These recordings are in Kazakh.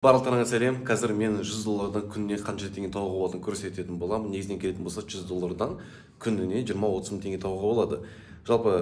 Барлықтарыңа сәлем. Қазір мен 100 доллардан күніне қанша теңге тауға болатынын көрсететін боламын. Негізінен келетін болса 100 доллардан күніне 20-30 мың теңге тауға болады. Жалпы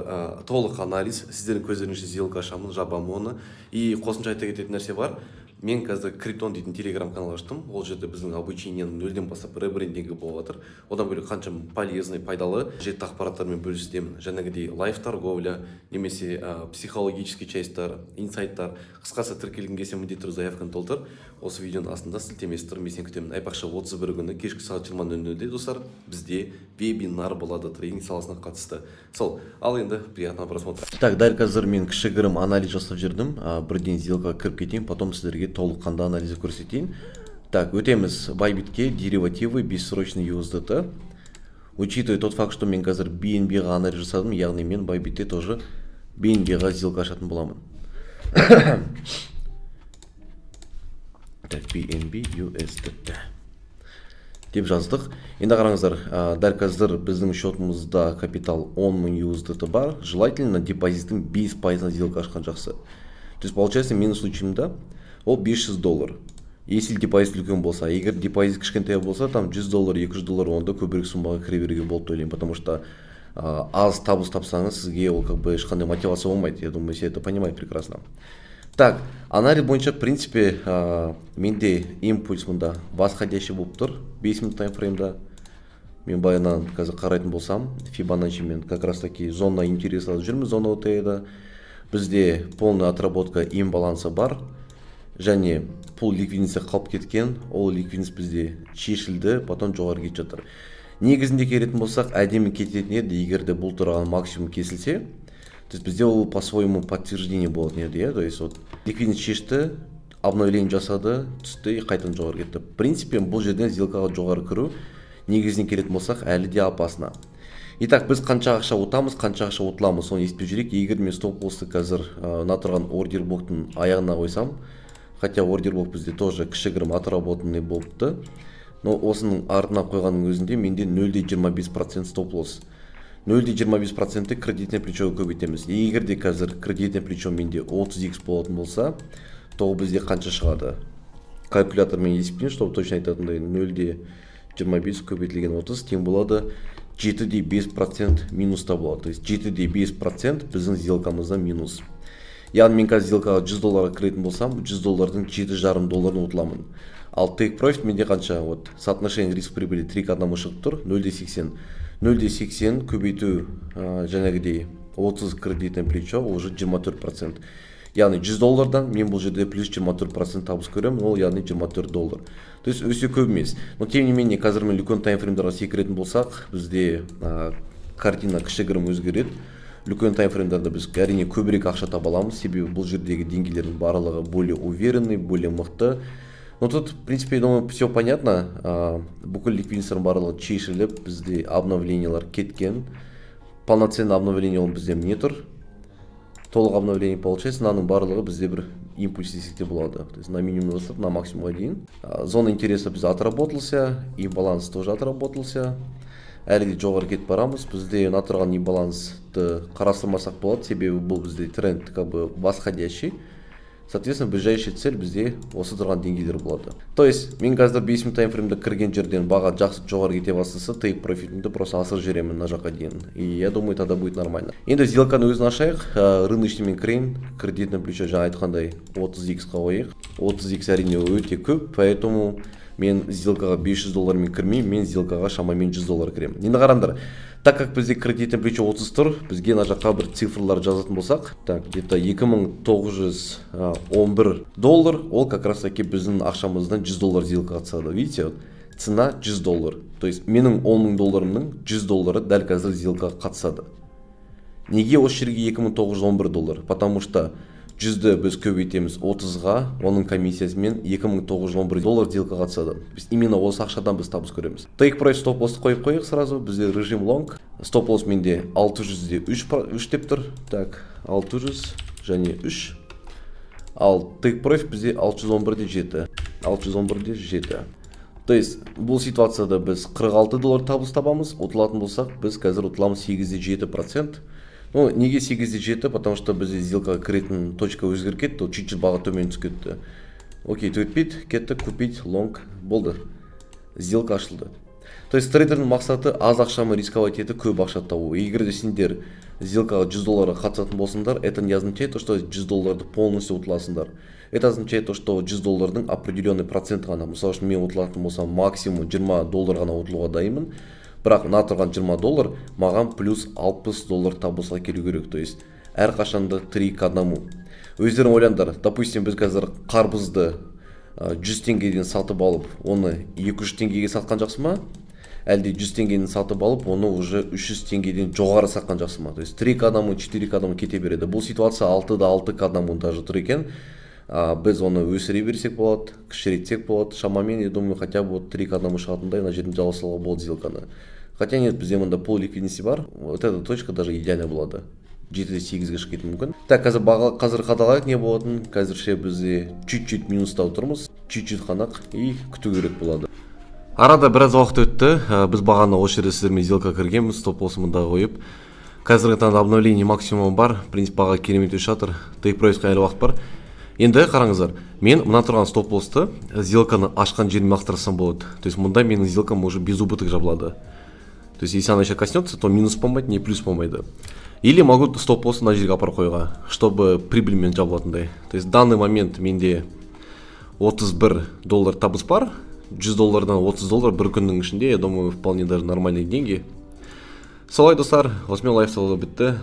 толық анализ, сіздердің көздеріңізше сделка ашамын, жабамын оны. И қосымша айта кететін нәрсе бар. Мен қазір Криптон дейтін телеграм канал аштым. Ол жерде біздің обучениенің нөлден бастап ребрендингі болып жатыр. Одан бөлек қанша полезный, пайдалы жетті ақпараттармен бөлісемін. Жаңағыдей лайф торговля, немесе психологический частьтар, инсайттар. Қысқасы тіркелген келсе міндетті түрде заявканы толтыр. Осы видеоның астында сілтемесі тұр, мен сені күтемін. Айпақша 31 күні кешкі сағат 20:00-де достар, бізде вебинар болады трейдинг саласына қатысты. Сол, ал енді приятного просмотра. Так, дәл қазір мен кішігірім анализ жасап жүрдім. Бірден сделкаға кіріп кетейін, потом сіздерге толыққанды анализі көрсетейін. Так, өтеміз Bybitке деривативы бессрочный USDT. Учитывая тот факт, что мен қазір BNB-ға анализ жасадым, яғни мен Bybitте тоже BNB-ға сделка ашатын боламын. Так, BNB USDT деп жаздық. Енді қараңыздар, дәл қазір біздің шотымызда капитал 10 мың USDT бар. Желательно депозиттің 5% сделка ашқан жақсы. То есть, получается, менің случайымда ол 500 доллар. Если депозит үлкен болса, егер депозит кішкентай болса, там 100 доллар, 200 доллар, онда көбірек суммаға кіре беруге болып ойлаймын, потому что аз табыс тапсаңыз, сізге ол как бы ешқандай мотивация болмайды. Я думаю, все это понимают прекрасно. Так, анализ бойынша, в принципе, менде импульс мұнда восходящий болып тұр, 5 минут таймфреймда. Мен баянан қазір қарайтын болсам, Fibonacci мен как раз таки зона интереса жүрміз, зона OTE-да. Бізде полный отработка имбаланса бар, және пул ликвидності қалып кеткен, ол ликвидность бізде шешілді, потом жоғары кетіп жатыр. Негізінде келетін болсақ, әдемі кететін еді, егер де бұл тұрған максимум кесілсе, то есть бізде ол по-своему подтверждение болатын еді, то есть вот ликвидность шешті, обновление жасады, түсті и қайтадан жоғары кетті. В принципе, бұл жерден сделкаға жоғары кіру негізінен келетін болсақ, әлі де опасно. Итак, біз қанша ақша ұтамыз, қанша ақша ұтыламыз, соны естіп жүрек. Егер мен стоп-лоссты қазір натырған ордер блоктың аяғына қойсам, хотя ордер блок бізде тоже кішігірім отработанный болыпты, но осының артына қойғанның өзінде менде 0,25% стоп-лосс. 0,25% кредитное плечо көбейтеміз. Егер де қазір кредитное плечо менде 30x болатын болса, то бізде қанша шығады? Калькулятормен есептейін, чтобы точно айтатындай 0,25 көбейтілген 30 тең болады 7,5% минуста болады. То есть 7,5% біздің сделкамызда минус. Яғни мен қазір сделкаға 100 долларға кіретін болсам, 100 доллардың 7,5 долларын ұтыламын. Ал take profit менде қанша? Вот, соотношение риск прибыли 3 к 1 шығып тұр, 0,80. 0,80 көбейту жаңағыдей 30 кредитное плечо уже 24%. Яғни 100 доллардан мен бұл жерде плюс 24% табыс көремін, ол яғни 24 доллар. То есть өсе көп емес. Но тем не менее, қазір мен үлкен таймфреймдарға секіретін болсақ, бізде картина кішігірім өзгереді. Үлкен таймфреймдарда біз әрине көбірек ақша таба аламыз, себебі бұл жердегі деңгейлердің барлығы более уверенный, более мықты. Но тут, в принципе, я думаю, все понятно. Бүкіл ликвидностьтің барлығы шешіліп, бізде обновлениялар кеткен. Полноценный обновление ол бізде не тұр? Толық обновление получается, наның барлығы бізде бір импульс десекте болады. То есть на минимум достап, на максимум один. Зона интереса бізде отработался, и баланс тоже отработался. Әлі де жоғары кетіп барамыз. Бізде натырған и балансты қарастырмасақ болады, себебі бұл бізде тренд как бы восходящий. Соответственно, ближайшая цель бізде осы тұрған деңгейлер болады. То есть, мен қазір 5 минут таймфреймда кірген жерден баға жақсы жоғары кете бастаса, take profitімді просто асыр жіберемін мына жаққа дейін. И я думаю, тогда будет нормально. Енді сделканы өзін ашайық. Рыночный мен кірейін. Кредитный плечо жаңа айтқандай 30x-қа қойайық. 30x әрине өте көп, поэтому мен сделкаға 500 доллармен кірмеймін, мен сделкаға шамамен 100 доллар кіремін. Енді қараңдар, так как бізде кредитный плечо 30 тұр, бізге мына жаққа бір цифрлар жазатын болсақ, так, где-то 2911 доллар, ол как раз таки біздің ақшамыздан 100 доллар сделкаға қатысады. Видите, вот, цена 100 доллар. То есть менің 10 мың долларымның 100 доллары дәл қазір сделкаға қатысады. Неге осы жерге 2911 доллар? Потому что 100-ді біз көбейтеміз 30-ға, оның комиссиясымен 2911 доллар сделкаға қатысады. Именно осы ақшадан біз табыс көреміз. Take price стоп-лоссты қойып қойық сразу, бізде режим long. Стоп-лосс менде 600-де 3 деп тұр. Так, 600 және 3. Ал take profit бізде 611-де 7. 611-де 7. То есть, бұл ситуацияда біз 46 доллар табыс табамыз, ұтылатын болсақ, біз қазір ұтыламыз 8-де 7%. Ну, неге 8-де 7, потому что бізде сделкаға кіретін точка өзгеріп кетті, чуть-чуть баға төмен түсіп кетті. Окей, өтпейді, кеттік, купить, лонг, болды. Сделка ашылды. То есть трейдердің мақсаты аз ақшаны рисковать етіп көп ақша табу. Егер де сендер сделкаға $100 қатысатын болсыңдар, это не означает то, что $100 полностью ұтыласыңдар. Это означает то, что $100 определенный процент ғана. Мысалы үшін мен ұтылатын болсам максимум $20 ғана ұтылуға дайынмын. Бірақ мына тұрған $20 маған плюс $60 табысқа келу керек. То есть әрқашанда 3 к 1. Өздерің ойлаңдар, допустим, біз қазір қарбызды 100 теңгеден сатып алып, оны 200 теңгеге сатқан жақсы ма? Әлде 100 теңгеден сатып алып, оны уже 300 теңгеден жоғары сатқан жақсы ма? То есть 3 к 1, 4 к 1 кете береді. Бұл ситуация 6 к 1 даже тұр екен. Біз оны өсіре берсек болады, кішірейтсек болады. Шамамен, я думаю, хотя бы 3 к 1 шығатындай на жерден жалғастыруға болады сделканы. Хотя нет, бізде мында пол ликвидности бар. Вот эта точка даже идеально болады. 7-8-ге шығып кетуі мүмкін. Так, қазір қадалайық не болатын. Қазірше бізде чуть-чуть минустау тұрмыз. Чуть-чуть қанақ и күту керек болады. Арада біраз уақыт өтті. Біз бағаны осы жерде сіздермен сделка кіргенбіз, стоп лосс мында қойып. Қазіргі таңда обновление максимум бар. Принцип баға керемет өсіп жатыр. Тейк прайсқа әлі уақыт бар. Енді қараңыздар, мен мына тұрған стоп лоссты сделканы ашқан жеріме лақтырсам болады. То есть мұнда менің сделкам уже без убыток жабылады. То есть если она еще коснется, то минус болмайды, не плюс болмайды. Или могу стоп лосс на жерге апарып қоюға, чтобы прибыльмен жабылатындай. То есть в данный момент менде $31 табыс бар. $100-дан $30 бір күннің ішінде, я думаю, вполне даже нормальные деньги. Солай достар, осымен лайфстайлы бітті.